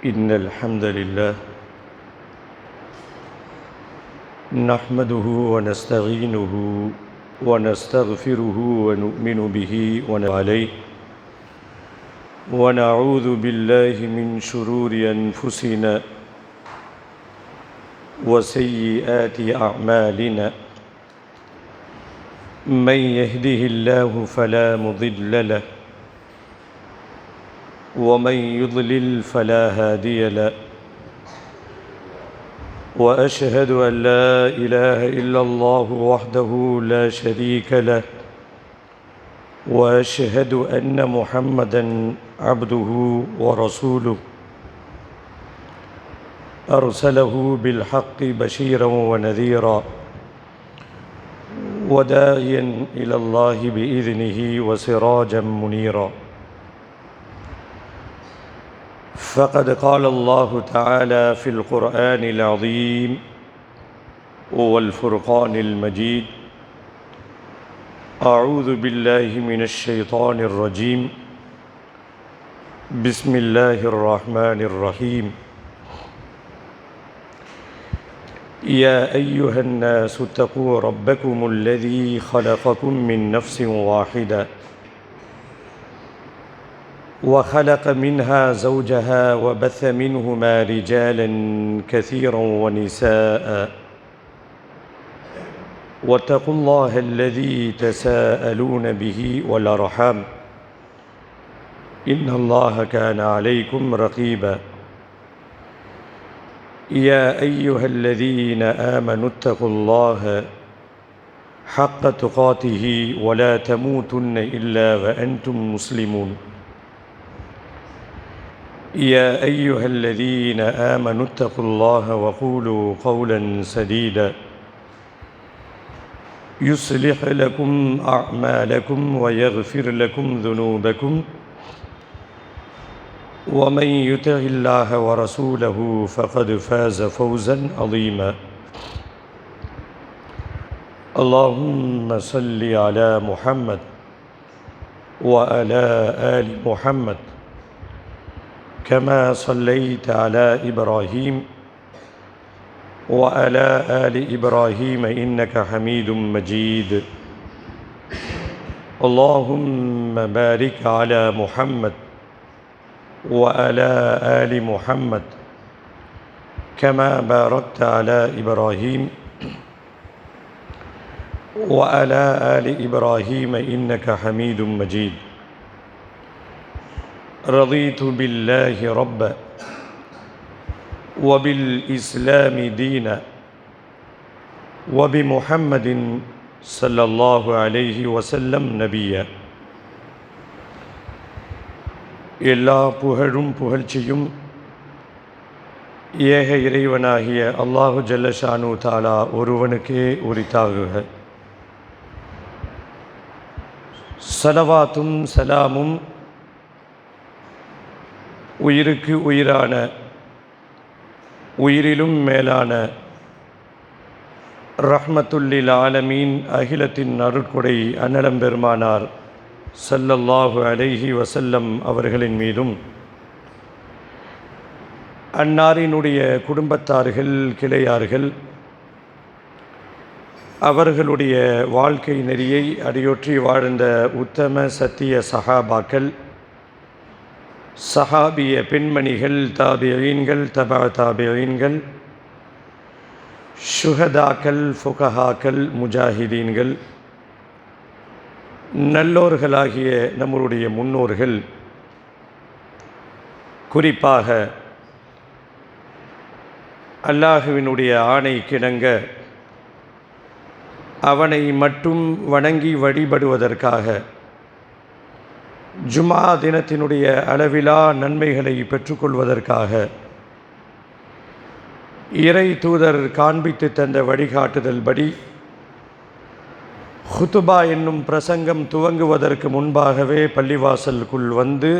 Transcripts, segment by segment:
إن الحمد لله نحمده ونستعينه ونستغفره ونؤمن به عليه ونعوذ بالله من شرور أنفسنا وسيئات أعمالنا من يهده الله فلا مضل له ومن يضلل فلا هادي له وأشهد أن لا إله إلا الله وحده لا شريك له وأشهد أن محمدًا عبده ورسوله أرسله بالحق بشيرا ونذيرا وداعيا إلى الله بإذنه وسراجا منيرا فقد قال الله تعالى في القرآن العظيم والفرقان المجيد أعوذ بالله من الشيطان الرجيم بسم الله الرحمن الرحيم يا أيها الناس اتقوا ربكم الذي خلقكم من نفس واحدة وخلق منها زوجها وبث منهما رجالا كثيرا ونساء واتقوا الله الذي تساءلون به والأرحام إن الله كان عليكم رقيبا يا أيها الذين آمنوا اتقوا الله حق تقاته ولا تموتن إلا وأنتم مسلمون يا أيها الذين آمنوا اتقوا الله وقولوا قولا سديدا يصلح لكم أعمالكم ويغفر لكم ذنوبكم ومن يطع الله ورسوله فقد فاز فوزا عظيما اللهم صل على محمد وعلى آل محمد كما صليت على إبراهيم وعلى آل إبراهيم إنك حميد مجيد اللهم بارك على محمد وعلى آل محمد كما باركت على إبراهيم وعلى آل إبراهيم إنك حميد مجيد رضيت بالله ربا وبالإسلام دينا وبمحمد صلى الله عليه وسلم نبيا எல்லா புகழும் புகழ்ச்சியும் ஏக இறைவனாகிய அல்லாஹு ஜல்லஷானு தாலா ஒருவனுக்கே உரித்தாகுக. ஸலவாத்தும் சலாமும் உயிருக்கு உயிரான உயிரிலும் மேலான ரஹ்மத்துல்லில் ஆலமீன் அகிலத்தின் அருட்கொடை அன்னலம் பெருமானார் ஸல்லல்லாஹு அலைஹி வஸல்லம் அவர்களின் மீதும் அன்னாரினுடைய குடும்பத்தார்கள் கிளையார்கள் அவர்களுடைய வாழ்க்கை நெறியை அடியொற்றி வாழ்ந்த உத்தம சத்திய சஹாபாக்கள் சஹாபிய பெண்மணிகள் தாபியீன்கள் தபா தாபியீன்கள் ஷுஹதாக்கள் ஃபுகஹாக்கள் முஜாஹிதீன்கள் நல்லோர்களாகிய நம்முடைய முன்னோர்கள் குறிப்பாக அல்லாஹுவினுடைய ஆணைக்கிணங்க அவனை மட்டும் வணங்கி வழிபடுவதற்காக ஜுமா தினத்தினுடைய அளவிலா நன்மைகளை பெற்றுக்கொள்வதற்காக இறை தூதர் காண்பித்து தந்த வழிகாட்டுதல் படி ஹுதுபா என்னும் பிரசங்கம் துவங்குவதற்கு முன்பாகவே பள்ளிவாசலுக்குள் வந்து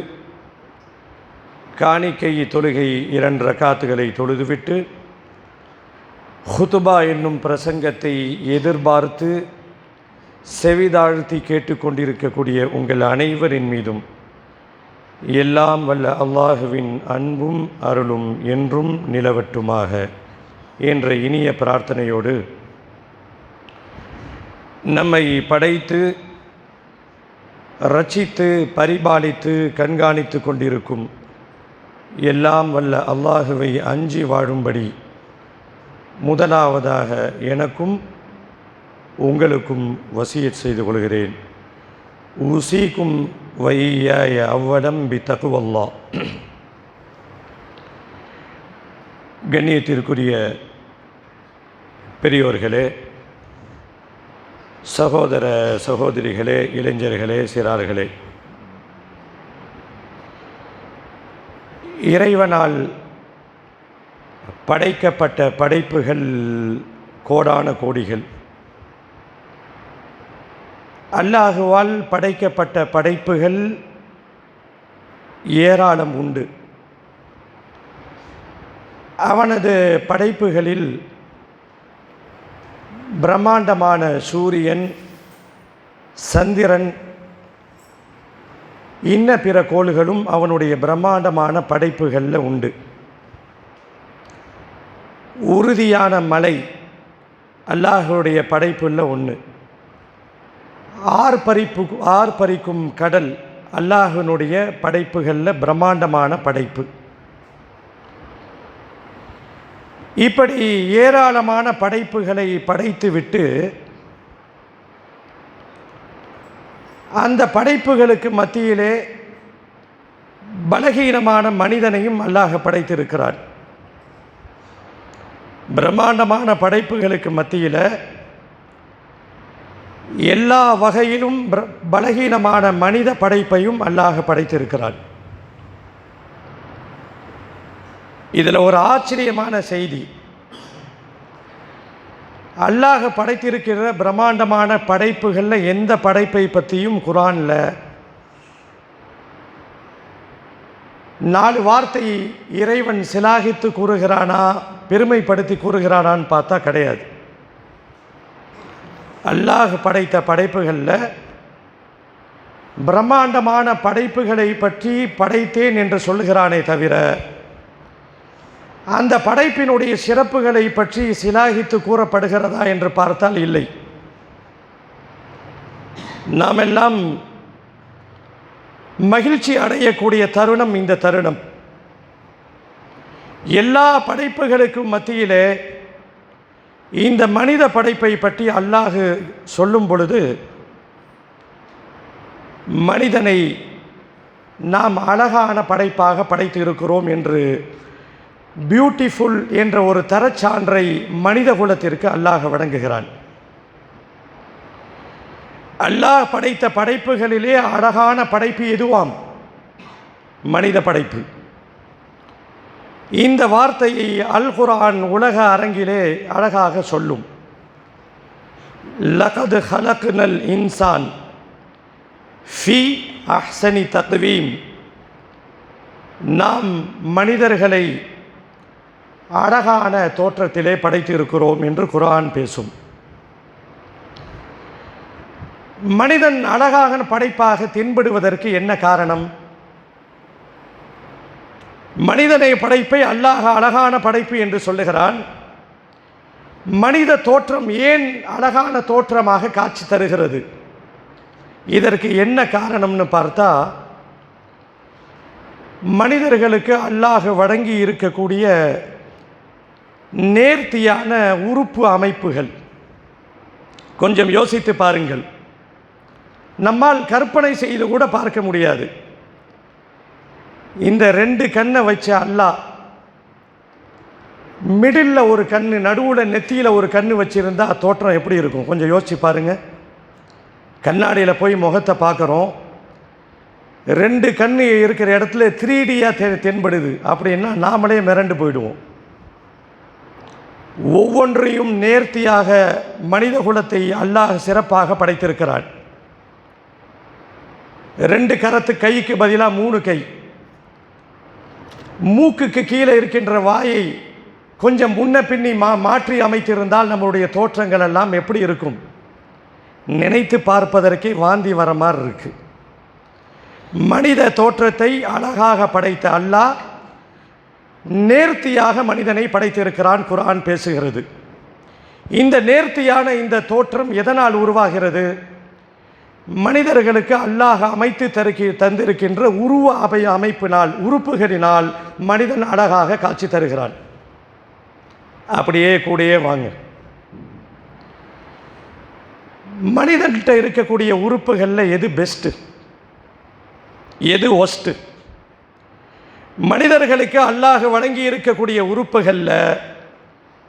காணிக்கை தொழுகை 2 ரக்காத்துகளை தொழுதுவிட்டு ஹுதுபா என்னும் பிரசங்கத்தை எதிர்பார்த்து செவிதாழ்த்தி கேட்டுக்கொண்டிருக்கக்கூடிய உங்கள் அனைவரின் மீதும் எல்லாம் வல்ல அல்லாஹுவின் அன்பும் அருளும் என்றும் நிலவட்டுமாக என்ற இனிய பிரார்த்தனையோடு நம்மை படைத்து ரட்சித்து பரிபாலித்து கண்காணித்து கொண்டிருக்கும் எல்லாம் வல்ல அல்லாஹுவை அஞ்சி வாழும்படி முதலாவதாக எனக்கும் உங்களுக்கும் வசியத் செய்து கொள்கிறேன். ஊசிக்கும் வையாய அவ்வடம் பி தகுவல்லா. கண்ணியத்திற்குரிய பெரியோர்களே, சகோதர சகோதரிகளே, இளைஞர்களே, சிறார்களே, இறைவனால் படைக்கப்பட்ட படைப்புகள் கோடான கோடிகள். அல்லாஹுவால் படைக்கப்பட்ட படைப்புகள் ஏராளம் உண்டு. அவனது படைப்புகளில் பிரம்மாண்டமான சூரியன், சந்திரன், இன்ன பிற கோள்களும் அவனுடைய பிரம்மாண்டமான படைப்புகளில் உண்டு. உறுதியான மலை அல்லாஹுடைய படைப்புள்ள ஒன்று. ஆர்ப்பரிக்கும் கடல் அல்லாஹ்வினுடைய படைப்புகளில் பிரம்மாண்டமான படைப்பு. இப்படி ஏராளமான படைப்புகளை படைத்துவிட்டு அந்த படைப்புகளுக்கு மத்தியிலே பலகீனமான மனிதனையும் அல்லாஹ் படைத்திருக்கிறார். பிரம்மாண்டமான படைப்புகளுக்கு மத்தியில் எல்லா வகையிலும் பலகீனமான மனித படைப்பையும் அல்லாஹ் படைத்திருக்கிறார். இதில் ஒரு ஆச்சரியமான செய்தி, அல்லாஹ் படைத்திருக்கிற பிரம்மாண்டமான படைப்புகளில் எந்த படைப்பை பற்றியும் குர்ஆனில் 4 வார்த்தை இறைவன் சிலாகித்து கூறுகிறானா, பெருமைப்படுத்தி கூறுகிறானான்னு பார்த்தா கிடையாது. அல்லாஹ் படைத்த படைப்புகளில் பிரம்மாண்டமான படைப்புகளை பற்றி படைத்தேன் என்று சொல்லுகிறானே தவிர அந்த படைப்பினுடைய சிறப்புகளை பற்றி சிலாகித்து கூறப்படுகிறதா என்று பார்த்தால் இல்லை. நாம் எல்லாம் மகிழ்ச்சி அடையக்கூடிய தருணம் இந்த தருணம். எல்லா படைப்புகளுக்கும் மத்தியிலே இந்த மனித படைப்பை பற்றி அல்லாஹ் சொல்லும் பொழுது, மனிதனை நாம் அழகான படைப்பாக படைத்து இருக்கிறோம் என்று பியூட்டிஃபுல் என்ற ஒரு தரச்சான்றை மனித குலத்திற்கு அல்லாஹ் வழங்குகிறான். அல்லாஹ் படைத்த படைப்புகளிலே அழகான படைப்பு எதுவாம்? மனித படைப்பு. இந்த வார்த்தையை அல் குர்ஆன் உலக அரங்கிலே அழகாக சொல்லும். லகத் ஹலக்னல் இன்சான் ஃபி அஹ்ஸனி தக்வீம். நாம் மனிதர்களை அழகான தோற்றத்திலே படைத்திருக்கிறோம் என்று குர்ஆன் பேசும். மனிதன் அழகான படைப்பாக தென்படுவதற்கு என்ன காரணம்? மனிதனை படைப்பை அல்லாஹ் அழகான படைப்பு என்று சொல்லுகிறான். மனித தோற்றம் ஏன் அழகான தோற்றமாக காட்சி தருகிறது? இதற்கு என்ன காரணம்னு பார்த்தா, மனிதர்களுக்கு அல்லாஹ் வழங்கி இருக்கக்கூடிய நேர்த்தியான உறுப்பு அமைப்புகள். கொஞ்சம் யோசித்து பாருங்கள். நம்மால் கற்பனை செய்து கூட பார்க்க முடியாது. இந்த 2 கண்ணை வச்ச அல்லாஹ் மிடில் ஒரு கண்ணு, நடுவில் நெத்தியில் ஒரு கண்ணு வச்சுருந்தா தோற்றம் எப்படி இருக்கும்? கொஞ்சம் யோசிச்சு பாருங்கள். கண்ணாடியில் போய் முகத்தை பார்க்குறோம், 2 கண்ணு இருக்கிற இடத்துல 3Dயாக தென்படுது அப்படின்னா நாமளே மிரண்டு போயிடுவோம். ஒவ்வொன்றையும் நேர்த்தியாக மனித குலத்தை அல்லாஹ் சிறப்பாக படைத்திருக்கிறான். 2 கரத்து கைக்கு பதிலாக 3 கை. மூக்குக்கு கீழே இருக்கின்ற வாயை கொஞ்சம் முன்ன பின்னி மாற்றி அமைத்திருந்தால் நம்முடைய தோற்றங்கள் எல்லாம் எப்படி இருக்கும்? நினைத்து பார்ப்பதற்கே வாந்தி வர மாதிரி இருக்கு. மனித தோற்றத்தை அழகாக படைத்த அல்லாஹ் நேர்த்தியாக மனிதனை படைத்திருக்கிறான். குர்ஆன் பேசுகிறது. இந்த நேர்த்தியான இந்த தோற்றம் எதனால் உருவாகிறது? மனிதர்களுக்கு அல்லாஹ் அமைத்து தந்திருக்கின்ற உருவ அமைப்பினால், உறுப்புகளினால் மனிதன் அழகாக காட்சி தருகிறான். அப்படியே கூடயே வாங்க. மனிதன்கிட்ட இருக்கக்கூடிய உறுப்புகளில் எது பெஸ்ட்டு, எது ஒஸ்ட்டு? மனிதர்களுக்கு அல்லாஹ் வழங்கி இருக்கக்கூடிய உறுப்புகளில்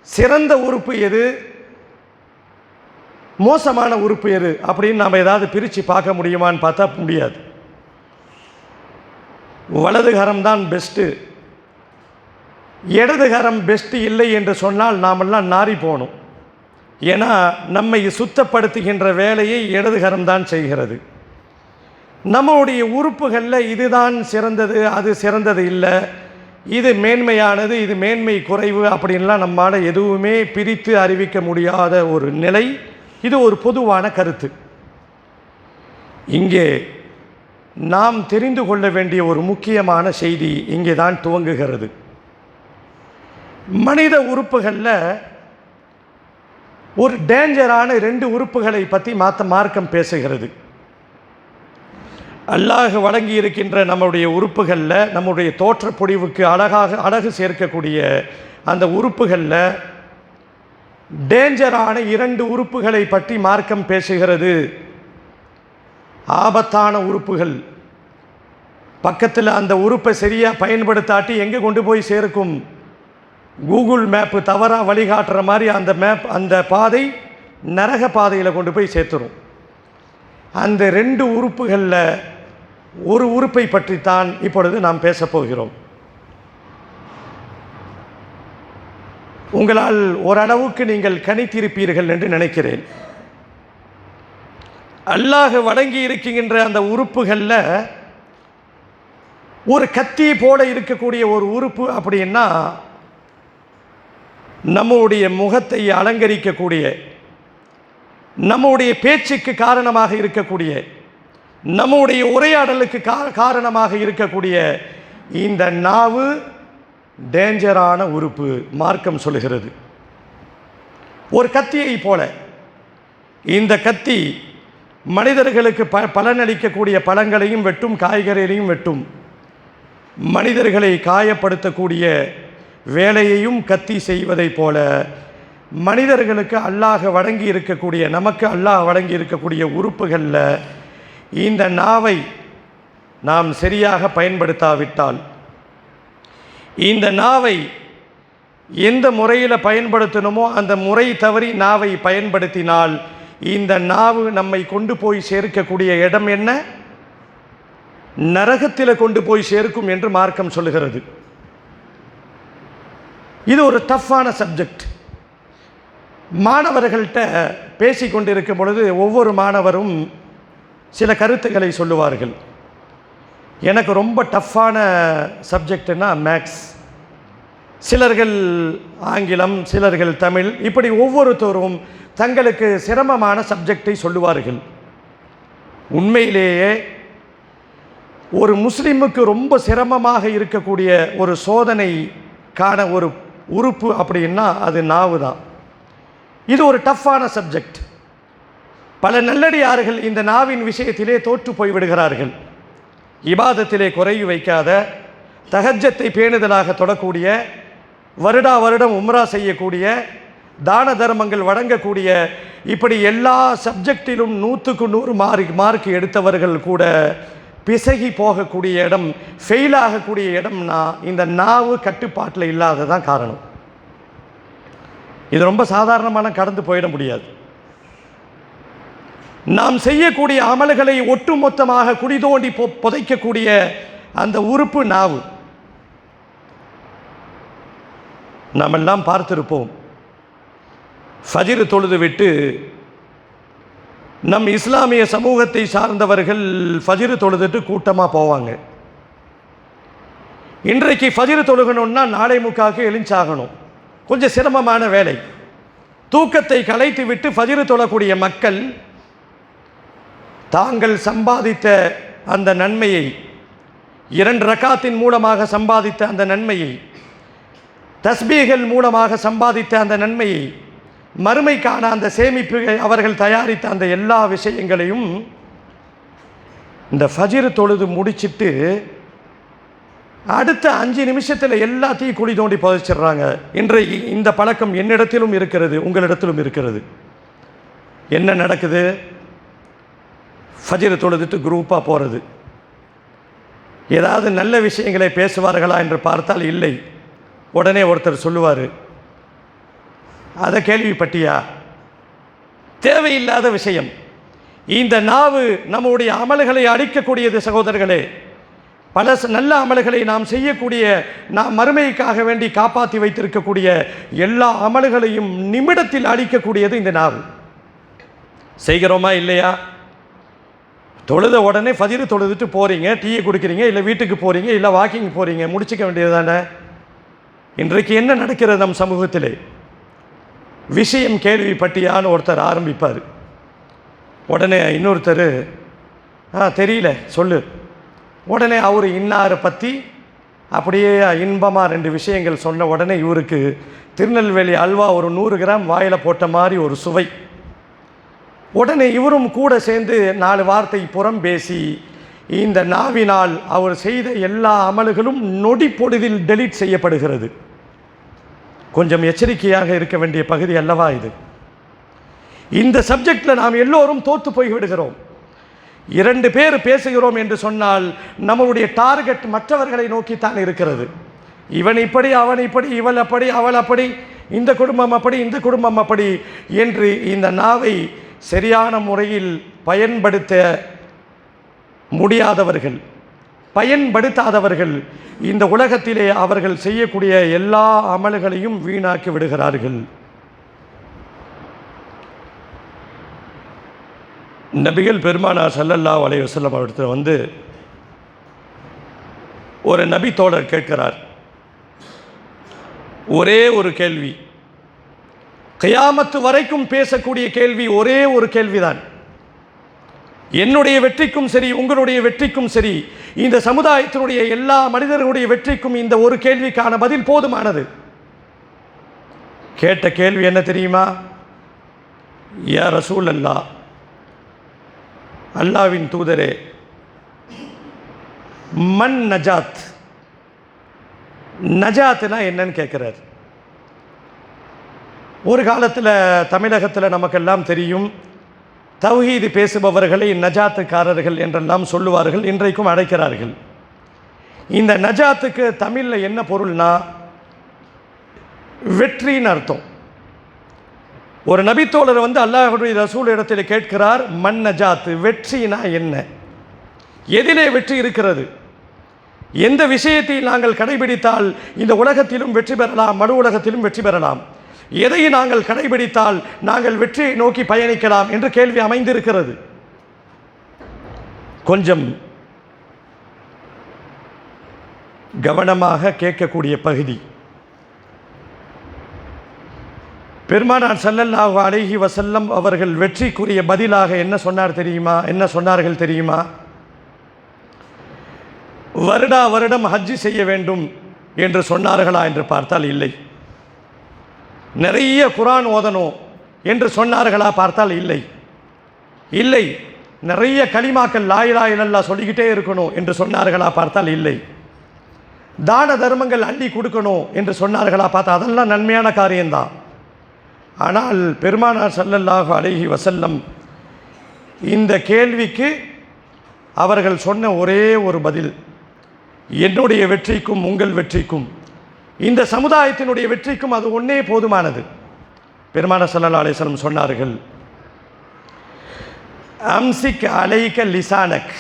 சிறந்த உறுப்பு எது, மோசமான உறுப்பு எது அப்படின்னு நாம் ஏதாவது பிரித்து பார்க்க முடியுமான்னு பார்த்தா முடியாது. வலதுகரம் தான் பெஸ்ட்டு, இடதுகரம் பெஸ்ட்டு இல்லை என்று சொன்னால் நாமெல்லாம் நாரி போகணும். ஏன்னா நம்மை சுத்தப்படுத்துகின்ற வேலையை இடதுகரம் தான் செய்கிறது. நம்முடைய உறுப்புகளில் இதுதான் சிறந்தது, அது சிறந்தது இல்லை, இது மேன்மையானது, இது மேன்மை குறைவு அப்படின்லாம் நம்மால் எதுவுமே பிரித்து அறிவிக்க முடியாத ஒரு நிலை. இது ஒரு பொதுவான கருத்து. இங்கே நாம் தெரிந்து கொள்ள வேண்டிய ஒரு முக்கியமான செய்தி இங்கே தான் துவங்குகிறது. மனித உறுப்புகளில் ஒரு டேஞ்சரான 2 உறுப்புகளை பற்றி மார்க்கம் பேசுகிறது. அல்லாஹ் வழங்கி இருக்கின்ற நம்முடைய உறுப்புகளில், நம்முடைய தோற்றப்பொடிவுக்கு அழகு சேர்க்கக்கூடிய அந்த உறுப்புகளில் டேஞ்சரான 2 உறுப்புகளை பற்றி மார்க்கம் பேசுகிறது. ஆபத்தான உறுப்புகள். பக்கத்தில் அந்த உறுப்பை சரியாக பயன்படுத்தாட்டி எங்கே கொண்டு போய் சேர்க்கும்? கூகுள் மேப்பு தவறாக வழிகாட்டுற மாதிரி அந்த பாதை நரக பாதையில் கொண்டு போய் சேர்த்துரும். அந்த 2 உறுப்புகளில் ஒரு உறுப்பை பற்றித்தான் இப்பொழுது நாம் பேசப்போகிறோம். உங்களால் ஓரளவுக்கு நீங்கள் கணித்திருப்பீர்கள் என்று நினைக்கிறேன். அல்லாஹ் வழங்கி இருக்கின்ற அந்த உறுப்புகளில் ஒரு கத்தி போல இருக்கக்கூடிய ஒரு உறுப்பு அப்படின்னா நம்முடைய முகத்தை அலங்கரிக்கக்கூடிய, நம்முடைய பேச்சுக்கு காரணமாக இருக்கக்கூடிய, நம்முடைய உரையாடலுக்கு காரணமாக இருக்கக்கூடிய இந்த நாவு டேஞ்சரான உறுப்பு. மார்க்கம் சொல்லுகிறது ஒரு கத்தியை போல இந்த கத்தி மனிதர்களுக்கு பலனளிக்கக்கூடிய பழங்களையும் வெட்டும், காய்கறிகளையும் வெட்டும். மனிதர்களை காயப்படுத்தக்கூடிய வேலையையும் கத்தி செய்வதை போல மனிதர்களுக்கு அல்லாஹ் வழங்கி இருக்கக்கூடிய, நமக்கு அல்லாஹ் வழங்கி இருக்கக்கூடிய உறுப்புகளில் இந்த நாவை நாம் சரியாக பயன்படுத்தாவிட்டால், இந்த நாவை எந்த முறையில் பயன்படுத்தணுமோ அந்த முறை தவறி நாவை பயன்படுத்தினால் இந்த நாவு நம்மை கொண்டு போய் சேர்க்கக்கூடிய இடம் என்ன? நரகத்தில் கொண்டு போய் சேர்க்கும் என்று மார்க்கம் சொல்லுகிறது. இது ஒரு டஃப்பான சப்ஜெக்ட். மாணவர்கள்ட்ட பேசி கொண்டிருக்கும் பொழுது ஒவ்வொரு மாணவரும் சில கருத்துக்களை சொல்லுவார்கள். எனக்கு ரொம்ப டஃப்பான சப்ஜெக்ட்னா மேக்ஸ், சிலர்கள் ஆங்கிலம், சிலர்கள் தமிழ், இப்படி ஒவ்வொருத்தரும் தங்களுக்கு சிரமமான சப்ஜெக்டை சொல்லுவார்கள். உண்மையிலேயே ஒரு முஸ்லிமுக்கு ரொம்ப சிரமமாக இருக்கக்கூடிய ஒரு சோதனைக்கான ஒரு உறுப்பு அப்படின்னா அது நாவு தான். இது ஒரு டஃப்பான சப்ஜெக்ட். பல நல்லடியார்கள் இந்த நாவின் விஷயத்திலே தோற்று போய்விடுகிறார்கள். இபாதத்திலே குறைவு வைக்காத, தஹஜ்ஜத்தை பேணுதலாக தொடக்கூடிய, வருடம் உம்ரா செய்யக்கூடிய, தான தர்மங்கள் வழங்கக்கூடிய, இப்படி எல்லா சப்ஜெக்டிலும் 100க்கு 100 மார்க் எடுத்தவர்கள் கூட பிசகி போகக்கூடிய இடம், ஃபெயில் ஆகக்கூடிய இடம்னா இந்த நாவு கட்டுப்பாட்டில் இல்லாததான் காரணம். இது ரொம்ப சாதாரணமான கடந்து போயிட முடியாது. நாம் செய்யக்கூடிய அமல்களை ஒட்டுமொத்தமாக குடி தோண்டி புதைக்கக்கூடிய அந்த உறுப்பு நாவு. நாம் எல்லாம் பார்த்திருப்போம். ஃபஜ்ர் தொழுது விட்டு நம் இஸ்லாமிய சமூகத்தை சார்ந்தவர்கள் ஃபஜ்ர் தொழுதுட்டு கூட்டமாக போவாங்க. இன்றைக்கு ஃபஜ்ர் தொழுகணும்னா 4:45 எழுந்தாகணும். கொஞ்சம் சிரமமான வேலை. தூக்கத்தை கலைத்து விட்டு ஃபஜ்ர் தொழக்கூடிய மக்கள் தாங்கள் சம்பாதித்த அந்த நன்மையை, 2 ரக்காத்தின் மூலமாக சம்பாதித்த அந்த நன்மையை, தஸ்பீகள் மூலமாக சம்பாதித்த அந்த நன்மையை, மறுமைக்கான அந்த சேமிப்பு அவர்கள் தயாரித்த அந்த எல்லா விஷயங்களையும் இந்த ஃபஜ்ர் தொழுது முடிச்சிட்டு அடுத்த 5 நிமிஷத்தில் எல்லாத்தையும் குழி தோண்டி புதைச்சிடுறாங்க. இன்றைக்கு இந்த பழக்கம் என்னிடத்திலும் இருக்கிறது, உங்களிடத்திலும் இருக்கிறது. என்ன நடக்குது? ஃபஜ்ர் தொழுதுட்டு குரூப்பாக போகிறது. ஏதாவது நல்ல விஷயங்களை பேசுவார்களா என்று பார்த்தால் இல்லை. உடனே ஒருத்தர் சொல்லுவார், அதை கேள்விப்பட்டியா? தேவையில்லாத விஷயம். இந்த நாவு நம்முடைய அமல்களை அழிக்கக்கூடியது சகோதரர்களே. பல நல்ல அமல்களை நாம் செய்யக்கூடிய, நாம் மறுமைக்காக வேண்டி காப்பாற்றி வைத்திருக்கக்கூடிய எல்லா அமல்களையும் நிமிடத்தில் அழிக்கக்கூடியது இந்த நாவு. செய்கிறோமா இல்லையா? தொழுத உடனே ஃபஜ்ர் தொழுதுட்டு போகிறீங்க, டீயை குடிக்கிறீங்க, இல்லை வீட்டுக்கு போகிறீங்க, இல்லை வாக்கிங் போகிறீங்க, முடிச்சிக்க வேண்டியது தானே. இன்றைக்கு என்ன நடக்கிறது நம் சமூகத்திலே? விஷயம் கேள்விப்பட்டியான்னு ஒருத்தர் ஆரம்பிப்பார். உடனே இன்னொருத்தர், தெரியல சொல்லு. உடனே அவர் இன்னாரை பற்றி அப்படியே இன்பமாக 2 விஷயங்கள் சொன்ன உடனே இவருக்கு திருநெல்வேலி அல்வா ஒரு 100 கிராம் வாயில் போட்ட மாதிரி ஒரு சுவை. உடனே இவரும் கூட சேர்ந்து 4 வார்த்தை புறம் பேசி இந்த நாவினால் அவர் செய்த எல்லா அமல்களும் நொடி பொழுதில் டெலீட் செய்யப்படுகிறது. கொஞ்சம் எச்சரிக்கையாக இருக்க வேண்டிய பகுதி அல்லவா இது? இந்த சப்ஜெக்டில் நாம் எல்லோரும் தோற்று போய்விடுகிறோம். 2 பேர் பேசுகிறோம் என்று சொன்னால் நம்மளுடைய டார்கெட் மற்றவர்களை நோக்கித்தான் இருக்கிறது. இவன் இப்படி, அவன் இப்படி, இவள் அப்படி, அவள் அப்படி, இந்த குடும்பம் அப்படி, இந்த குடும்பம் அப்படி என்று இந்த நாவை சரியான முறையில் பயன்படுத்த முடியாதவர்கள், பயன்படுத்தாதவர்கள் இந்த உலகத்திலே அவர்கள் செய்யக்கூடிய எல்லா அமல்களையும் வீணாக்கி விடுகிறார்கள். நபிகள் பெருமானார் ஸல்லல்லாஹு அலைஹி வஸல்லம் அவர்களிடத்தில் வந்து ஒரு நபி தோழர் கேட்கிறார், ஒரே ஒரு கேள்வி, கியாமத்து வரைக்கும் பேசக்கூடிய கேள்வி, ஒரே ஒரு கேள்விதான். என்னுடைய வெற்றிக்கும் சரி, உங்களுடைய வெற்றிக்கும் சரி, இந்த சமுதாயத்தினுடைய எல்லா மனிதர்களுடைய வெற்றிக்கும் இந்த ஒரு கேள்விக்கான பதில் போதுமானது. கேட்ட கேள்வி என்ன தெரியுமா? யா ரசூல் அல்லாஹ், அல்லாவின் தூதரே, மன் நஜாத், நஜாத்னா என்னன்னு கேட்குறார். ஒரு காலத்தில் தமிழகத்தில் நமக்கெல்லாம் தெரியும், தௌஹீது பேசுபவர்களை நஜாத்துக்காரர்கள் என்றெல்லாம் சொல்லுவார்கள், இன்றைக்கும் அழைக்கிறார்கள். இந்த நஜாத்துக்கு தமிழில் என்ன பொருள்னா வெற்றின்னு அர்த்தம். ஒரு நபித்தோழர் வந்து அல்லாஹ்வுடைய ரசூல் இடத்தில் கேட்கிறார், மன் நஜாத், வெற்றினா என்ன? எதிலே வெற்றி இருக்கிறது? எந்த விஷயத்தை நாங்கள் கடைபிடித்தால் இந்த உலகத்திலும் வெற்றி பெறலாம், மறு உலகத்திலும் வெற்றி பெறலாம்? எதை நாங்கள் கடைபிடித்தால் நாங்கள் வெற்றியை நோக்கி பயணிக்கலாம் என்று கேள்வி அமைந்திருக்கிறது. கொஞ்சம் கவனமாக கேட்கக்கூடிய பகுதி. பெருமானார் ஸல்லல்லாஹு அலைஹி வஸல்லம் அவர்கள் வெற்றிக்குரிய பதிலாக என்ன சொன்னார் தெரியுமா? என்ன சொன்னார்கள் தெரியுமா? வருடா வருடம் ஹஜ்ஜி செய்ய வேண்டும் என்று சொன்னார்களா என்று பார்த்தால் இல்லை. நிறைய குர்ஆன் ஓதணும் என்று சொன்னார்களா பார்த்தால் இல்லை. இல்லை. நிறைய கலிமாக்கள் லா இலாஹ இல்லல்லாஹ் சொல்லிக்கிட்டே இருக்கணும் என்று சொன்னார்களா பார்த்தால் இல்லை. தான தர்மங்கள் அள்ளி கொடுக்கணும் என்று சொன்னார்களா பார்த்தா அதெல்லாம் நன்மையான காரியம்தான். ஆனால் பெருமானார் ஸல்லல்லாஹு அலைஹி வஸல்லம் இந்த கேள்விக்கு அவர்கள் சொன்ன ஒரே ஒரு பதில், என்னுடைய வெற்றிக்கும் உங்கள் வெற்றிக்கும் இந்த சமுதாயத்தினுடைய வெற்றிக்கும் அது ஒன்றே போதுமானது. பெருமானார் ஸல்லல்லாஹு அலைஹி வஸல்லம் சொன்னார்கள், அம்சிக் அலைக லிசானக்,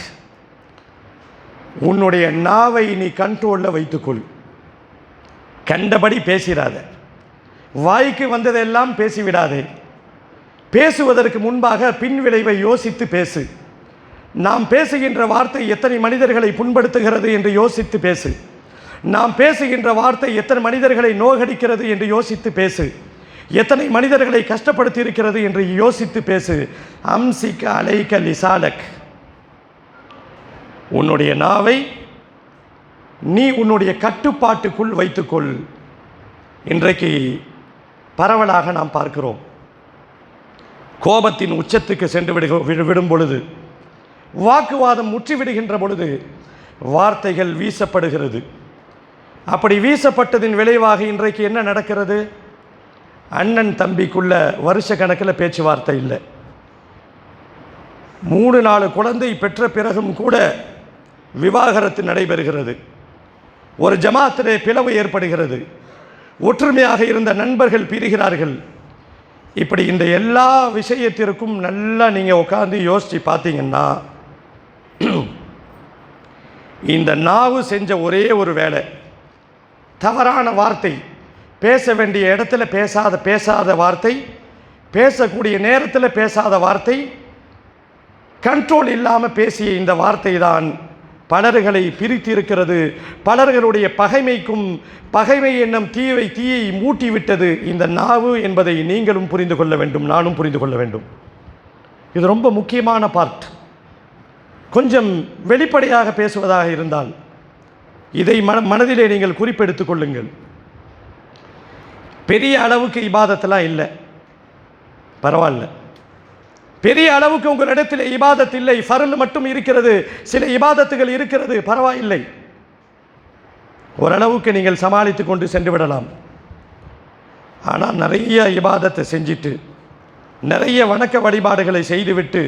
உன்னுடைய நாவை நீ கண்ட்ரோலில் வைத்துக்கொள். கண்டபடி பேசிடாத, வாய்க்கு வந்ததெல்லாம் பேசிவிடாதே. பேசுவதற்கு முன்பாக பின் விளைவை யோசித்து பேசு. நாம் பேசுகின்ற வார்த்தை எத்தனை மனிதர்களை புண்படுத்துகிறது என்று யோசித்து பேசு. நாம் பேசுகின்ற வார்த்தை எத்தனை மனிதர்களை நோகடிக்கிறது என்று யோசித்து பேசு. எத்தனை மனிதர்களை கஷ்டப்படுத்தி இருக்கிறது என்று யோசித்து பேசு. அம்சிக் அலைக லிசானக், உன்னுடைய நாவை நீ உன்னுடைய கட்டுப்பாட்டுக்குள் வைத்துக்கொள். இன்றைக்கு பரவலாக நாம் பார்க்கிறோம், கோபத்தின் உச்சத்துக்கு சென்று விடும் பொழுது, வாக்குவாதம் முற்றிவிடுகின்ற பொழுது வார்த்தைகள் வீசப்படுகிறது. அப்படி வீசப்பட்டதின் விளைவாக இன்றைக்கு என்ன நடக்கிறது? அண்ணன் தம்பிக்குள்ள வருஷ கணக்கில் பேச்சுவார்த்தை இல்லை. 3-4 குழந்தை பெற்ற பிறகும் கூட விவாகரத்து நடைபெறுகிறது. ஒரு ஜமாத்திலே பிளவு ஏற்படுகிறது. ஒற்றுமையாக இருந்த நண்பர்கள் பிரிகிறார்கள். இப்படி இந்த எல்லா விஷயத்திற்கும் நல்லா நீங்கள் உட்கார்ந்து யோசித்து பார்த்தீங்கன்னா, இந்த நாவு செஞ்ச ஒரே ஒரு வேலை, தவறான வார்த்தை, பேச வேண்டிய இடத்துல பேசாத வார்த்தை, பேசக்கூடிய நேரத்தில் பேசாத வார்த்தை, கண்ட்ரோல் இல்லாமல் பேசிய இந்த வார்த்தை தான் பலர்களை பிரித்திருக்கிறது. பலர்களுடைய பகைமை என்னும் தீயை மூட்டிவிட்டது இந்த நாவு என்பதை நீங்களும் புரிந்து கொள்ள வேண்டும், நானும் புரிந்து கொள்ள வேண்டும். இது ரொம்ப முக்கியமான பார்ட். கொஞ்சம் வெளிப்படையாக பேசுவதாக இருந்தால் இதை மனதிலே நீங்கள் குறிப்பெடுத்துக் கொள்ளுங்கள். பெரிய அளவுக்கு இபாதத்தெல்லாம் இல்லை, பரவாயில்ல. பெரிய அளவுக்கு உங்களிடத்தில் இபாதத் இல்லை, ஃபர்ல் மட்டும் இருக்கிறது, சில இபாதத்துகள் இருக்கிறது, பரவாயில்லை. ஓரளவுக்கு நீங்கள் சமாளித்து கொண்டு சென்று விடலாம். ஆனால் நிறைய இபாதத்தை செஞ்சிட்டு, நிறைய வணக்க வழிபாடுகளை செய்துவிட்டு,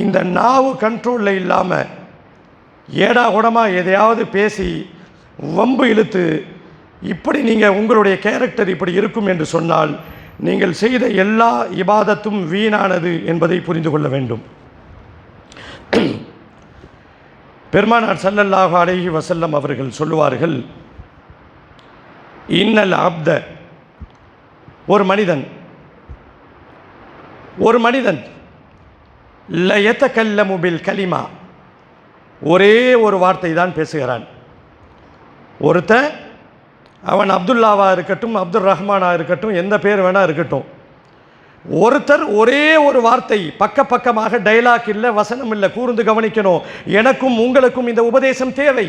இந்த நாவு கண்ட்ரோலில் இல்லாமல் ஏடா கூடமாக எதையாவது பேசி வம்பு இழுத்து, இப்படி நீங்கள் உங்களுடைய கேரக்டர் இப்படி இருக்கும் என்று சொன்னால் நீங்கள் செய்த எல்லா இபாதத்தும் வீணானது என்பதை புரிந்து கொள்ள வேண்டும். பெருமானார் ஸல்லல்லாஹு அலைஹி வஸல்லம் அவர்கள் சொல்லுவார்கள், இன்னல் அப்த, ஒரு மனிதன் லயதகல்லமு பில் கலிமா, ஒரே ஒரு வார்த்தை தான் பேசுகிறான். ஒருத்தன், அவன் அப்துல்லாவாக இருக்கட்டும், அப்துல் ரஹ்மானாக இருக்கட்டும், எந்த பேர் வேணா இருக்கட்டும், ஒருத்தர் ஒரே ஒரு வார்த்தை, பக்கமாக டைலாக் இல்லை, வசனம் இல்லை, கூர்ந்து கவனிக்கணும். எனக்கும் உங்களுக்கும் இந்த உபதேசம் தேவை.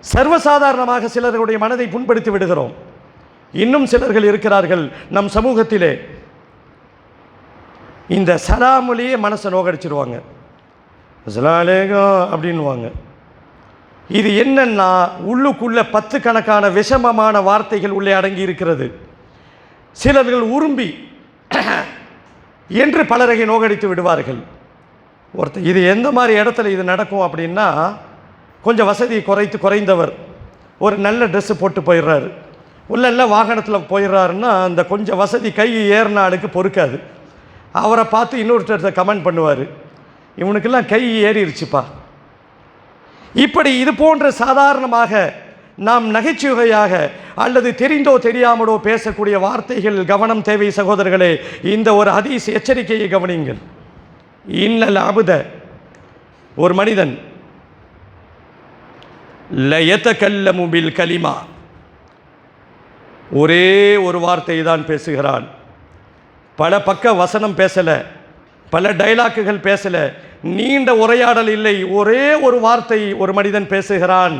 சர்வசாதாரணமாக சிலர்களுடைய மனதை புண்படுத்தி விடுகிறோம். இன்னும் சிலர்கள் இருக்கிறார்கள் நம் சமூகத்திலே, இந்த சலாமுலேயே மனசை நோகடிச்சிருவாங்க. அஸ்ஸலாமு அலைக்கும் அப்படின்வாங்க. இது என்னன்னா, உள்ளுக்குள்ள 10 கணக்கான விஷமமான வார்த்தைகள் உள்ளே அடங்கி இருக்கிறது. சிலர்கள் உரும்பி என்று பலரை நோகடித்து விடுவார்கள். ஒருத்தர் இது எந்த மாதிரி இடத்துல இது நடக்கும் அப்படின்னா, கொஞ்சம் வசதி குறைந்தவர் ஒரு நல்ல ட்ரெஸ்ஸு போட்டு போயிடுறாரு, உள்ள வாகனத்தில் போயிடுறாருன்னா, அந்த கொஞ்சம் வசதி கை ஏறின ஆளுக்கு பொறுக்காது. அவரை பார்த்து இன்னொருத்தர் கமெண்ட் பண்ணுவார், இவனுக்கெல்லாம் கை ஏறிடுச்சுப்பா. இப்படி இது போன்ற சாதாரணமாக நாம் நகைச்சுவையாக அல்லது தெரிந்தோ தெரியாமலோ பேசக்கூடிய வார்த்தைகள் கவனம் தேவை சகோதரர்களே. இந்த ஒரு ஹதீஸ் எச்சரிக்கையை கவனியுங்கள். இன்னல் அபுத, ஒரு மனிதன் லயதகல்லமு பில் கலிமா, ஒரே ஒரு வார்த்தை தான் பேசுகிறான். பல பக்க வசனம் பேசலை, பல டைலாக்குகள் பேசலை, நீண்ட உரையாடல் இல்லை, ஒரே ஒரு வார்த்தை ஒரு மனிதன் பேசுகிறான்.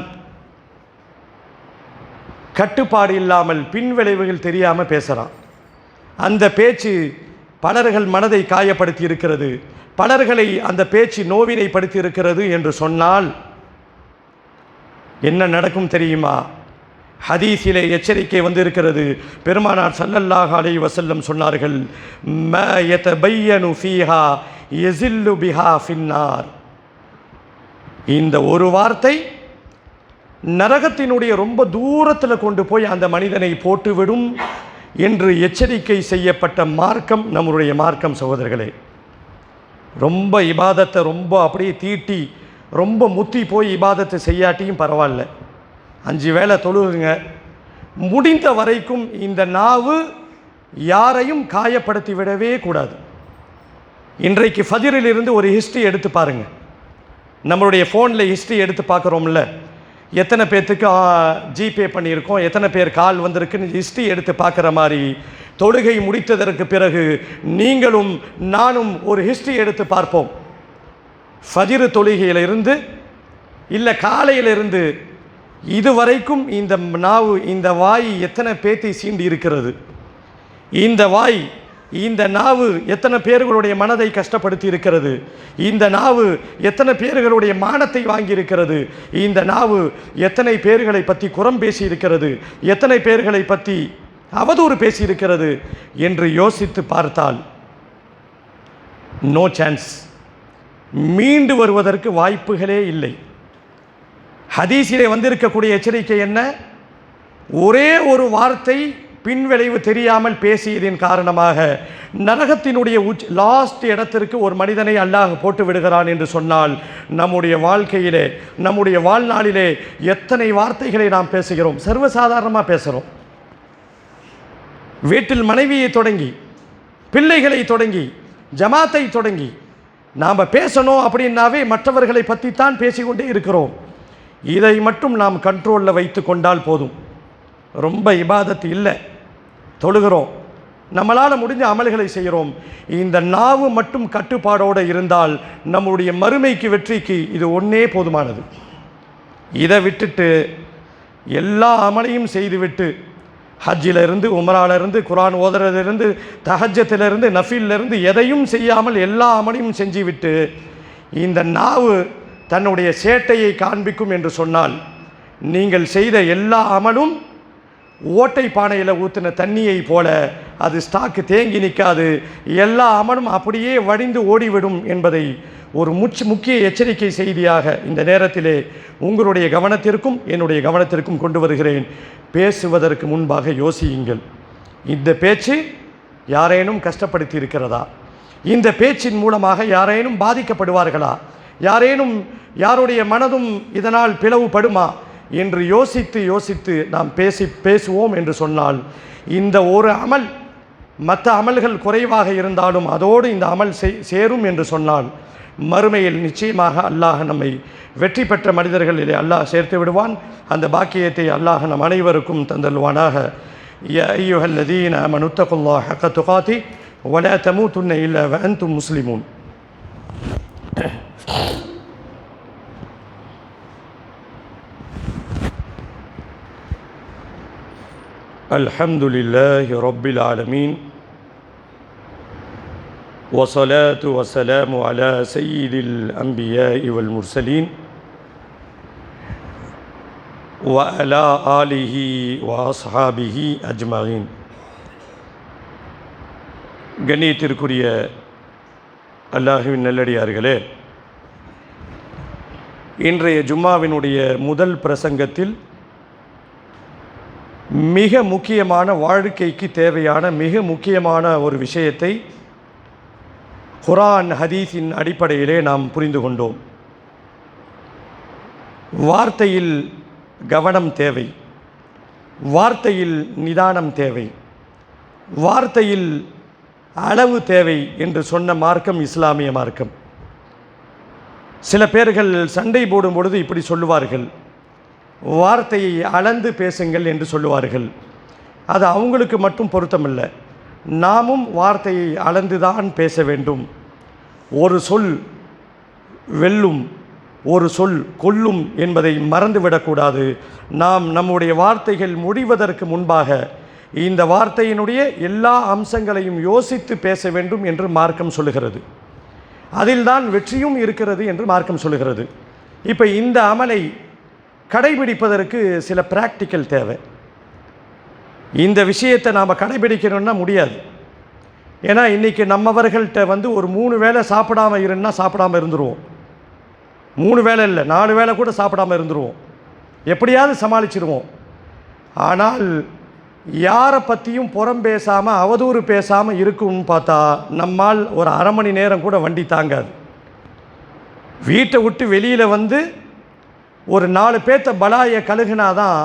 கட்டுப்பாடு இல்லாமல் பின்விளைவுகள் தெரியாமல் பேசுகிறான். அந்த பேச்சு பலர்கள் மனதை காயப்படுத்தி இருக்கிறது, பலர்களை அந்த பேச்சு நோவினைப்படுத்தி இருக்கிறது என்று சொன்னால் என்ன நடக்கும் தெரியுமா? ஹதீஸிலே எச்சரிக்கை வந்திருக்கிறது. பெருமானார் ஸல்லல்லாஹு அலைஹி வஸல்லம் சொன்னார்கள், மா யதபையனு ஃபீஹா யஸில்லு பிஹா ஃபின்னார். இந்த ஒரு வார்த்தை நரகத்தினுடைய ரொம்ப தூரத்தில் கொண்டு போய் அந்த மனிதனை போட்டுவிடும் என்று எச்சரிக்கை செய்யப்பட்ட மார்க்கம் நம்முடைய மார்க்கம் சகோதரர்களே. ரொம்ப இபாதத்தை ரொம்ப அப்படியே தீட்டி ரொம்ப முத்தி போய் இபாதத்தை செய்யாட்டியும் பரவாயில்ல, 5 வேளை தொழுகுங்க. முடிந்த வரைக்கும் இந்த நாவு யாரையும் காயப்படுத்தி விடவே கூடாது. இன்றைக்கு ஃபஜ்ரிலிருந்து ஒரு ஹிஸ்ட்ரி எடுத்து பாருங்கள். நம்மளுடைய ஃபோனில் ஹிஸ்ட்ரி எடுத்து பார்க்குறோம்ல, எத்தனை பேர்த்துக்கு ஜிபே பண்ணியிருக்கோம், எத்தனை பேர் கால் வந்திருக்குன்னு ஹிஸ்ட்ரி எடுத்து பார்க்குற மாதிரி தொழுகை முடித்ததற்கு பிறகு நீங்களும் நானும் ஒரு ஹிஸ்ட்ரி எடுத்து பார்ப்போம். ஃபஜ்ர் தொழுகையிலிருந்து இல்லை காலையிலிருந்து இதுவரைக்கும் இந்த நாவு, இந்த வாய் எத்தனை பேத்தை சீண்டி இருக்கிறது, இந்த வாய், இந்த நாவு எத்தனை பேர்களுடைய மனதை கஷ்டப்படுத்தி இருக்கிறது, இந்த நாவு எத்தனை பேர்களுடைய மானத்தை வாங்கி இருக்கிறது, இந்த நாவு எத்தனை பேர்களை பற்றி குறம் பேசி இருக்கிறது, எத்தனை பேர்களை பற்றி அவதூறு பேசி இருக்கிறது என்று யோசித்து பார்த்தால் நோ சான்ஸ், மீண்டு வருவதற்கு வாய்ப்புகளே இல்லை. ஹதீஸிலே வந்திருக்கக்கூடிய எச்சரிக்கை என்ன? ஒரே ஒரு வார்த்தை பின்விளைவு தெரியாமல் பேசியதின் காரணமாக நரகத்தினுடைய லாஸ்ட் இடத்திற்கு ஒரு மனிதனை அல்லாஹ் போட்டு விடுகிறான் என்று சொன்னால், நம்முடைய வாழ்க்கையிலே, நம்முடைய வாழ்நாளிலே எத்தனை வார்த்தைகளை நாம் பேசுகிறோம், சர்வசாதாரணமாக பேசுகிறோம். வீட்டில் மனைவியை தொடங்கி, பிள்ளைகளை தொடங்கி, ஜமாத்தை தொடங்கி நாம் பேசணும் அப்படின்னாவே மற்றவர்களை பற்றித்தான் பேசிக்கொண்டே இருக்கிறோம். இதை மட்டும் நாம் கண்ட்ரோலில் வைத்து கொண்டால் போதும். ரொம்ப இபாதத்து இல்லை, தொழுகிறோம், நம்மளால் முடிஞ்ச அமல்களை செய்கிறோம். இந்த நாவு மட்டும் கட்டுப்பாடோடு இருந்தால் நம்முடைய மறுமைக்கு, வெற்றிக்கு இது ஒன்றே போதுமானது. இதை விட்டுட்டு எல்லா அமலையும் செய்துவிட்டு, ஹஜ்ஜிலிருந்து, உம்ராவிலிருந்து, குரான் ஓதுறதிலிருந்து, தஹஜ்ஜத்திலிருந்து, நஃபிலிருந்து எதையும் செய்யாமல் எல்லா அமலையும் செஞ்சுவிட்டு இந்த நாவு தன்னுடைய சேட்டையை காண்பிக்கும் என்று சொன்னால், நீங்கள் செய்த எல்லா அமலும் ஓட்டை பானையில் ஊற்றின தண்ணியை போல அது ஸ்டாக்கு தேங்கி நிற்காது, எல்லா அமலும் அப்படியே வடிந்து ஓடிவிடும் என்பதை ஒரு முக்கிய எச்சரிக்கை செய்தியாக இந்த நேரத்திலே உங்களுடைய கவனத்திற்கும் என்னுடைய கவனத்திற்கும் கொண்டு வருகிறேன். பேசுவதற்கு முன்பாக யோசியுங்கள். இந்த பேச்சு யாரேனும் கஷ்டப்படுத்தி இருக்கிறதா? இந்த பேச்சின் மூலமாக யாரேனும் பாதிக்கப்படுவார்களா? யாருடைய மனதும் இதனால் பிளவுபடுமா என்று யோசித்து நாம் பேசுவோம் என்று சொன்னால், இந்த ஒரு அமல் மற்ற அமல்கள் குறைவாக இருந்தாலும் அதோடு இந்த அமல் சேரும் என்று சொன்னால், மறுமையில் நிச்சயமாக அல்லாஹ் நம்மை வெற்றி பெற்ற மனிதர்களிலே அல்லாஹ் சேர்த்து விடுவான். அந்த பாக்கியத்தை அல்லாஹ் நம் அனைவருக்கும் தந்தல்வானாக. யா அய்யுஹல்லதீன ஆமனு தகுல்லாஹ ஹக்க துகாதி வலா தமூதுன்ன இல்லா வஅன்தும் முஸ்லிமூன். அல்ஹம்துலில்லாஹி ரப்பில் ஆலமீன் والصلاة والسلام على سيد الأنبياء والمرسلين وعلى آله وأصحابه أجمعين. கண்ணியத்திற்குரிய அல்லாஹ்வின் நல்லடியார்களே, இன்றைய ஜும்மாவினுடைய முதல் பிரசங்கத்தில் மிக முக்கியமான, வாழ்க்கைக்கு தேவையான மிக முக்கியமான ஒரு விஷயத்தை குர்ஆன் ஹதீஸின் அடிப்படையிலே நாம் புரிந்து கொண்டோம். வார்த்தையில் கவனம் தேவை, வார்த்தையில் நிதானம் தேவை, வார்த்தையில் அளவு தேவை என்று சொன்ன மார்க்கம் இஸ்லாமிய மார்க்கம். சில பேர்கள் சண்டை போடும் பொழுது இப்படி சொல்லுவார்கள், வார்த்தையை அளந்து பேசுங்கள் என்று சொல்லுவார்கள். அது அவங்களுக்கு மட்டும் பொருத்தமில்லை, நாமும் வார்த்தையை அளந்துதான் பேச வேண்டும். ஒரு சொல் வெல்லும், ஒரு சொல் கொல்லும் என்பதை மறந்துவிடக்கூடாது. நாம் நம்முடைய வார்த்தைகள் முடிவதற்கு முன்பாக இந்த வார்த்தையினுடைய எல்லா அம்சங்களையும் யோசித்து பேச வேண்டும் என்று மார்க்கம் சொல்லுகிறது. அதில்தான் வெற்றியும் இருக்கிறது என்று மார்க்கம் சொல்லுகிறது. இப்போ இந்த அமலை கடைபிடிப்பதற்கு சில பிராக்டிக்கல் தேவை. இந்த விஷயத்தை நாம் கடைபிடிக்கணும்னா முடியாது. ஏன்னா இன்றைக்கி நம்மவர்கள்ட்ட ஒரு 3 வேளை சாப்பிடாமல் இருந்தா சாப்பிடாமல் இருந்துருவோம். 3 வேளை இல்லை, 4 வேளை கூட சாப்பிடாமல் இருந்துருவோம், எப்படியாவது சமாளிச்சிருவோம். ஆனால் யாரை பற்றியும் புறம் பேசாமல், அவதூறு பேசாமல் இருக்குன்னு பார்த்தா நம்மால் ஒரு அரை மணி நேரம் கூட வண்டி தாங்காது. வீட்டை விட்டு வெளியில் ஒரு 4 பேர்த்த பலாயை கழுகுனாதான்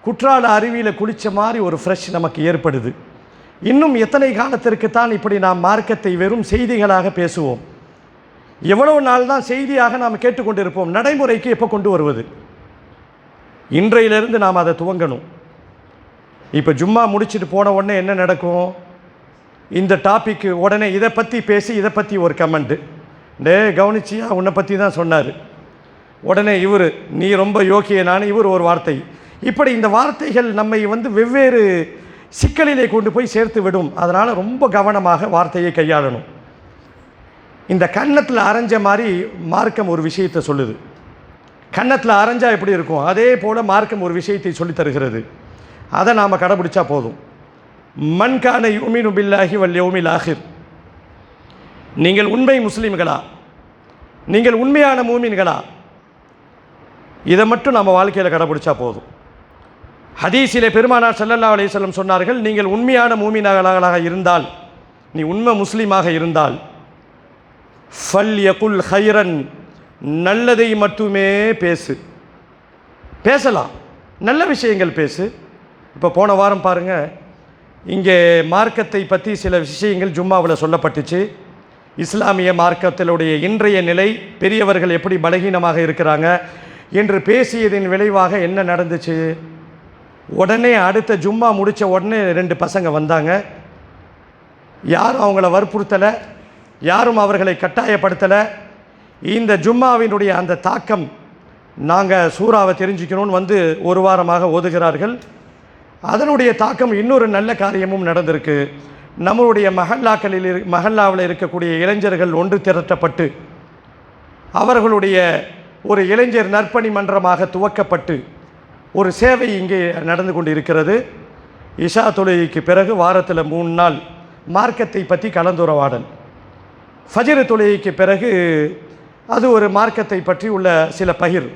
குற்றால அருவியில் குளித்த மாதிரி ஒரு ஃப்ரெஷ் நமக்கு ஏற்படுது. இன்னும் எத்தனை காலத்திற்குத்தான் இப்படி நாம் மார்க்கத்தை வெறும் செய்திகளாக பேசுவோம்? எவ்வளவு நாள் தான் செய்தியாக நாம் கேட்டுக்கொண்டிருப்போம்? நடைமுறைக்கு எப்போ கொண்டு வருவது? இன்றையிலிருந்து நாம் அதை துவங்கணும். இப்போ ஜும்மா முடிச்சுட்டு போன உடனே என்ன நடக்கும்? இந்த டாபிக்கு உடனே இதை பற்றி பேசி, இதை பற்றி ஒரு கமெண்ட்டு, கவனிச்சியா, உன்னை பற்றி தான் சொன்னார். உடனே இவர், நீ ரொம்ப யோக்கியனான இவர் ஒரு வார்த்தை. இப்படி இந்த வார்த்தைகள் நம்மை வெவ்வேறு சிக்கலிலே கொண்டு போய் சேர்த்து விடும். அதனால் ரொம்ப கவனமாக வார்த்தையை கையாளணும். இந்த கன்னத்தில் அரைஞ்ச மாதிரி மார்க்கம் ஒரு விஷயத்தை சொல்லுது. கன்னத்தில் அரைஞ்சா எப்படி இருக்கும், அதே போல் மார்க்கம் ஒரு விஷயத்தை சொல்லித் தருகிறது. அதை நாம் கடைபிடிச்சா போதும். மன் கான யுமினு பில்லாஹி வல் யௌமில் ஆஹிர். நீங்கள் உண்மை முஸ்லீம்களா, நீங்கள் உண்மையான மூமின்களா, இதை மட்டும் நம்ம வாழ்க்கையில் கடைபிடிச்சா போதும். ஹதீஸிலே பெருமானார் ஸல்லல்லாஹு அலைஹி வஸல்லம் சொன்னார்கள், நீங்கள் உண்மையான மூமின்களாக இருந்தால், நீ உண்மை முஸ்லீமாக இருந்தால், ஃபல் யகுல் ஹைரன், நல்லதை மட்டுமே பேசு. பேசலாம், நல்ல விஷயங்கள் பேசு. இப்போ போன வாரம் பாருங்கள், இங்கே மார்க்கத்தை பற்றி சில விஷயங்கள் ஜும்மாவில் சொல்லப்பட்டுச்சு. இஸ்லாமிய மார்க்கத்தினுடைய இன்றைய நிலை, பெரியவர்கள் எப்படி பலகீனமாக இருக்கிறாங்க என்று பேசியதின் விளைவாக என்ன நடந்துச்சு? உடனே அடுத்த ஜும்மா முடித்த உடனே 2 பசங்க வந்தாங்க. யாரும் அவங்கள வற்புறுத்தலை, யாரும் அவர்களை கட்டாயப்படுத்தலை. இந்த ஜும்மாவினுடைய அந்த தாக்கம், நாங்கள் சூறாவை தெரிஞ்சுக்கணும்னு ஒரு வாரமாக ஓதுகிறார்கள். அதனுடைய தாக்கம் இன்னொரு நல்ல காரியமும் நடந்திருக்கு. நம்மளுடைய மஹல்லாவில் இருக்கக்கூடிய இளைஞர்கள் ஒன்று திரட்டப்பட்டு, அவர்களுடைய ஒரு இளைஞர் நற்பணி மன்றமாக துவக்கப்பட்டு ஒரு சேவை இங்கே நடந்து கொண்டு இருக்கிறது. இஷா தொழுகைக்கு பிறகு வாரத்தில் 3 நாள் மார்க்கத்தை பற்றி கலந்துரையாடல். ஃபஜ்ர் தொழுகைக்கு பிறகு அது ஒரு மார்க்கத்தை பற்றி உள்ள சில பகிர்.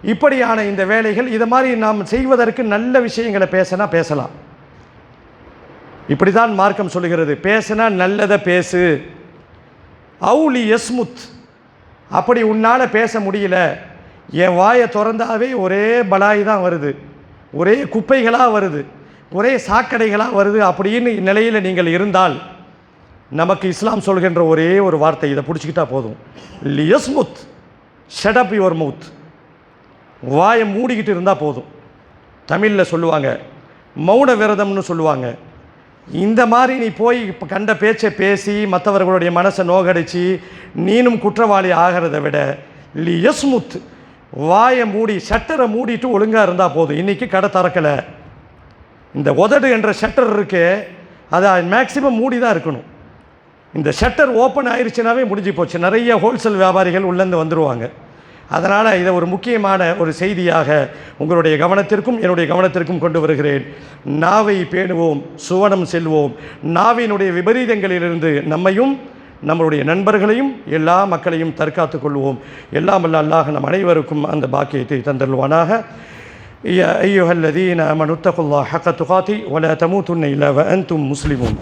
இப்படியான இந்த வேலைகள், இதை மாதிரி நாம் செய்வதற்கு நல்ல விஷயங்களை பேசினா பேசலாம். இப்படி தான் மார்க்கம் சொல்லுகிறது. பேசினா நல்லதை பேசு. அவுலி யஸ்முத், அப்படி உன்னால் பேச முடியல, என் வாயை திறந்தாவே ஒரே பலாய் தான் வருது, ஒரே குப்பைகளாக வருது, ஒரே சாக்கடைகளாக வருது அப்படின்னு நிலையில் நீங்கள் இருந்தால், நமக்கு இஸ்லாம் சொல்கின்ற ஒரே ஒரு வார்த்தை, இதை பிடிச்சிக்கிட்டா போதும். லியஸ்முத், ஷட் அப் யுவர் மவுத். வாயை மூடிக்கிட்டு இருந்தால் போதும். தமிழில் சொல்லுவாங்க, மௌன விரதம்னு சொல்லுவாங்க. இந்த மாதிரி நீ போய் இப்போ கண்ட பேச்சை பேசி மற்றவர்களுடைய மனசை நோகடிச்சு நீனும் குற்றவாளி ஆகிறத விட, லியஸ்முத், வாயை மூடி ஷட்டரை மூடிட்டு ஒழுங்காக இருந்தால் போதும். இன்றைக்கி கடை திறக்கலை, இந்த உதடு என்ற ஷட்டர் இருக்கு, அதை மேக்சிமம் மூடி தான் இருக்கணும். இந்த ஷட்டர் ஓப்பன் ஆயிடுச்சுனாவே முடிஞ்சு போச்சு. நிறைய ஹோல்சேல் வியாபாரிகள் உள்ளேருந்து வந்துடுவாங்க. அதனால் இதை ஒரு முக்கியமான ஒரு செய்தியாக உங்களுடைய கவனத்திற்கும் என்னுடைய கவனத்திற்கும் கொண்டு வருகிறேன். நாவை பேணுவோம், சுவனம் செல்வோம். நாவினுடைய விபரீதங்களிலிருந்து நம்மையும் நம்மளுடைய நண்பர்களையும் எல்லா மக்களையும் தற்காத்து கொள்வோம். எல்லாம் வல்ல அல்லாஹ் நம் அனைவருக்கும் அந்த பாக்கியத்தை தந்தருள்வானாக. யா அய்யுஹல்லதீன ஆமனு தகுல்லாஹ ஹக்க துகாதி வலா தமூதுன்ன இல்லா வஅன்தும் முஸ்லிமூன்.